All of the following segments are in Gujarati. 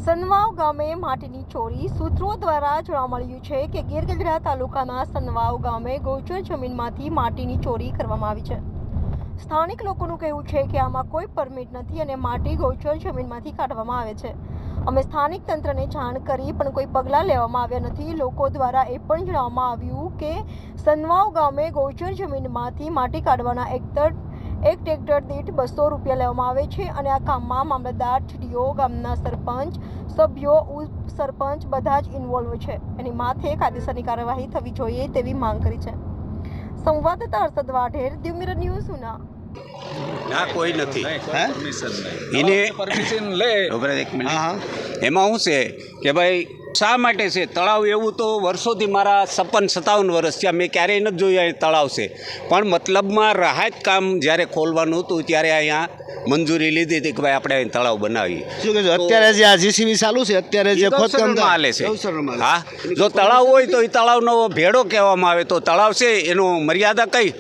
સનવાવ ગામે માટીની ચોરી સૂત્રો દ્વારા જાણવા મળ્યું છે કે ગીર-ગઢડા તાલુકાના સનવાવ ગામે ગૌચર જમીનમાંથી માટીની ચોરી કરવામાં આવી છે। સ્થાનિક લોકોનું કહેવું છે કે આમાં કોઈ પરમિટ નથી અને માટી ગૌચર જમીનમાંથી કાઢવામાં આવે છે। અમે સ્થાનિક તંત્રને જાણ કરી પણ કોઈ પગલાં લેવામાં આવ્યા નથી। લોકો દ્વારા એ પણ જણાવવામાં આવ્યું કે સનવાવ ગામે ગૌચર જમીનમાંથી માટી કાઢવાના એક ટ્રેક્ટર દીઠ 200 રૂપિયા લેવામાં આવે છે અને આ કામમાં મામલતદાર, ટીડીઓ, ગામના સરપંચ, સભ્યો, ઉપસરપંચ બધા જ ઇન્વોલ્વ છે। એની માથે કાયદેસરની કાર્યવાહી થવી જોઈએ તેવી માંગ કરી છે। સંવાદદાતા હર્ષદ વાઢેર, દીવ મિરર ન્યૂઝ, ઉના। ના કોઈ નથી એને પરમિશન લે એમાં શું છે કે ભાઈ શા માટે છે તળાવ? એવું તો વર્ષોથી મારા 56-57 વર્ષ થયા મેં ક્યારેય નથી જોયું અહીં તળાવ છે, પણ મતલબમાં રાહત કામ જ્યારે ખોલવાનું હતું ત્યારે અહીંયા મંજૂરી લીધી હતી કે ભાઈ આપણે અહીં તળાવ બનાવીએ। શું કહે અત્યારે જે આ જીસીબી ચાલુ છે અત્યારે જે ખોદકામ હાલે છે, હા, જો તળાવ હોય તો એ તળાવનો ભેડો કહેવામાં આવે તો તળાવ છે એનો મર્યાદા કઈ?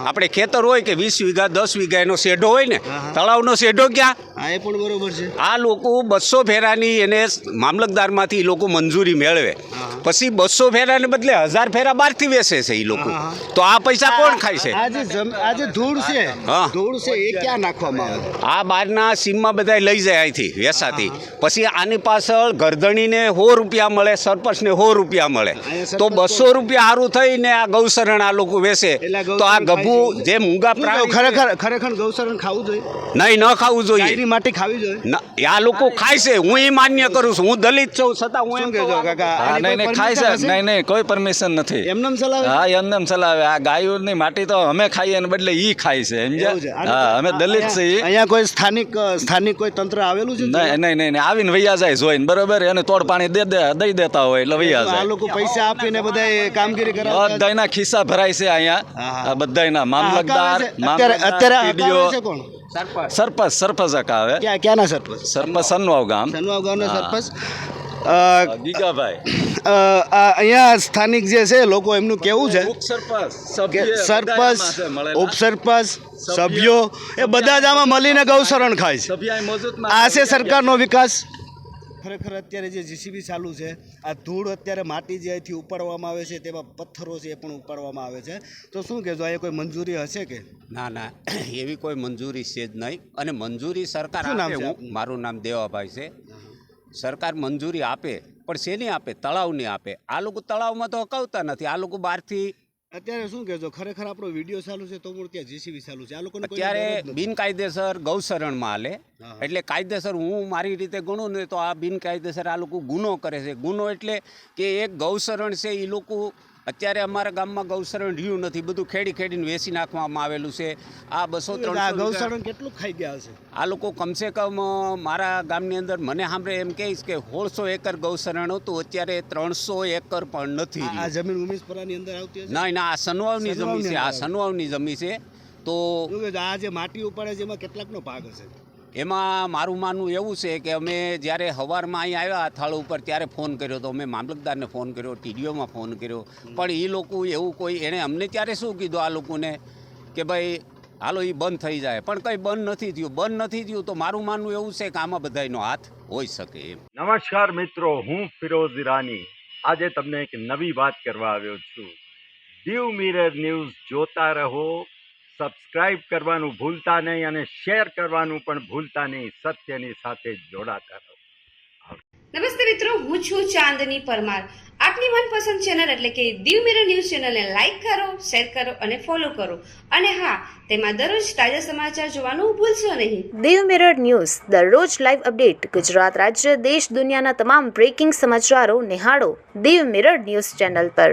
આપણે ખેતર હોય કે 20 વીઘા 10 વીઘા એનો શેઢો હોય ને, તળાવનો શેઢો ક્યાં? એ પણ બરોબર છે। આ લોકો 200 ફેરાની એને મામલતદારમાંથી લોકો મંજૂરી મેળવે, પછી 200 ફેરાને બદલે 1000 ફેરા બહારથી વેચે છે એ લોકો, તો આ પૈસા કોણ ખાય છે? આજે ધૂળ છે, ધૂળ છે એ ક્યાં નાખવામાં આવે? આ બહારના સીમમાં બધા લઈ જાય અહીંથી વેસાથી, પછી આની પાછળ ગરદણીને 100 રૂપિયા મળે, સરપંચને 100 રૂપિયા મળે, તો 200 રૂપિયા સારું થઈને આ ગૌશરણ આ લોકો વેચે, તો આ ગભું જે મૂંગા પ્રાણી ખરેખર ગૌશરણ ખાવું જોઈએ નહીં, ન ખાવું જોઈએ, માટી ખાવી જોઈએ। આ લોકો ખાય છે, હું એ માન્ય કરું છું, હું દલિત છું છતાં હું એમ કહું નહીં ખાય છે, નહીં કોઈ પરમિશન નથી, એમનેમ ચલાવે। હા એમનેમ ચલાવે। આ ગાયોની માટી તો અમે ખાઈએ ને બદલે ઈ ખાય છે, સમજ્યા? હા, અમે દલિત છીએ। અહીંયા કોઈ સ્થાનિક કોઈ તંત્ર આવેલું છે? નહીં આવીને વૈયા જાય જોઈને, બરોબર, એને તોડ પાણી દઈ દેતા હોય એટલે વૈયા જાય। આ લોકો પૈસા આપીને બધા કામગીરી કરે, બધાના ખિસ્સા ભરાય છે અહીંયા, બધાના મામલતદાર, સરપંચ આવે। ક્યાંના સરપંચ? સરપંચ સનવાવ ગામના સરપંચ ગીગાભાઈ। અહીંયા સ્થાનિક જે છે લોકો એમનું કેવું છે સરપંચ, ઉપસરપંચ, સભ્યો એ બધા જ આમાં મળીને ગૌશરણ ખાય છે। આ છે સરકારનો વિકાસ। ખરેખર અત્યારે જે જીસીબી ચાલુ છે, આ ધૂળ અત્યારે માટી જે અહીંથી ઉપાડવામાં આવે છે, તેમાં પથ્થરો છે એ પણ ઉપાડવામાં આવે છે, તો શું કહેજો અહીંયા કોઈ મંજૂરી હશે કે? ના એવી કોઈ મંજૂરી છે જ નહીં, અને મંજૂરી સરકાર આપે, મારું નામ દેવાભાઈ છે, સરકાર મંજૂરી આપે પણ શેની આપે? તળાવની આપે। આ લોકો તળાવમાં તો હકાવતા નથી, આ લોકો બહારથી અત્યારે શું કહેજો ખરેખર આપણો વિડીયો ચાલુ છે તો ત્યાં જીસીબી ચાલુ છે, આ લોકોને અત્યારે બિનકાયદેસર ગૌશરણમાં હાલે, એટલે કાયદેસર હું મારી રીતે ગણું ને તો આ બિનકાયદેસર આ લોકો ગુનો કરે છે। ગુનો એટલે કે એક ગૌશરણ છે એ લોકો અત્યારે અમારા ગામમાં ગૌશરણ રહ્યું નથી, બધું ખેડીને વેચી નાખવામાં આવેલું છે। આ 200-300 ગૌશરણ કેટલું ખાઈ ગયા હશે આ લોકો? કમસે કમ મારા ગામની અંદર મને સાંભળે એમ કહીશ કે 1600 એકર ગૌશરણ હતું, અત્યારે 300 એકર પણ નથી। આ જમીન ઉમેશપરાની અંદર આવતી હશે? ના આ સનવાવની જમીન છે, આ સનવાવની જમીન છે। તો આ જે માટી ઉપાડે છે એમાં કેટલાકનો ભાગ હશે? એમાં મારું માનવું એવું છે કે અમે જ્યારે સવારમાં અહીં આવ્યા થાળ ઉપર ત્યારે ફોન કર્યો હતો, અમે મામલતદારને ફોન કર્યો, ટીડીઓમાં ફોન કર્યો, પણ એ લોકો એવું કોઈ એણે અમને ત્યારે શું કીધું આ લોકોને કે ભાઈ હાલો એ બંધ થઈ જાય, પણ કંઈ બંધ નથી થયું। તો મારું માનવું એવું છે કે આમાં બધાનો હાથ હોઈ શકે એમ। નમસ્કાર મિત્રો, હું ફિરોઝ ઈરાની આજે તમને એક નવી વાત કરવા આવ્યો છું। દીવ મિરર ન્યૂઝ જોતા રહો, સબસ્ક્રાઇબ કરવાનું ભૂલતા નહીં અને શેર કરવાનું પણ ભૂલતા નહીં। સત્યની સાથે જોડાતા રહો। નમસ્તે મિત્રો, હું છું ચાંદની પરમાર। આપની મનપસંદ ચેનલ એટલે કે દીવ મિરર ન્યૂઝ ચેનલને લાઈક કરો, શેર કરો અને ફોલો કરો, અને હા, તેમાં દરરોજ તાજા સમાચાર જોવાનું ભૂલશો નહીં। દીવ મિરર ન્યૂઝ દરરોજ લાઈવ અપડેટ, ગુજરાત રાજ્ય, દેશ દુનિયાના તમામ બ્રેકિંગ સમાચારો નિહાળો દીવ મિરર ન્યૂઝ ચેનલ પર।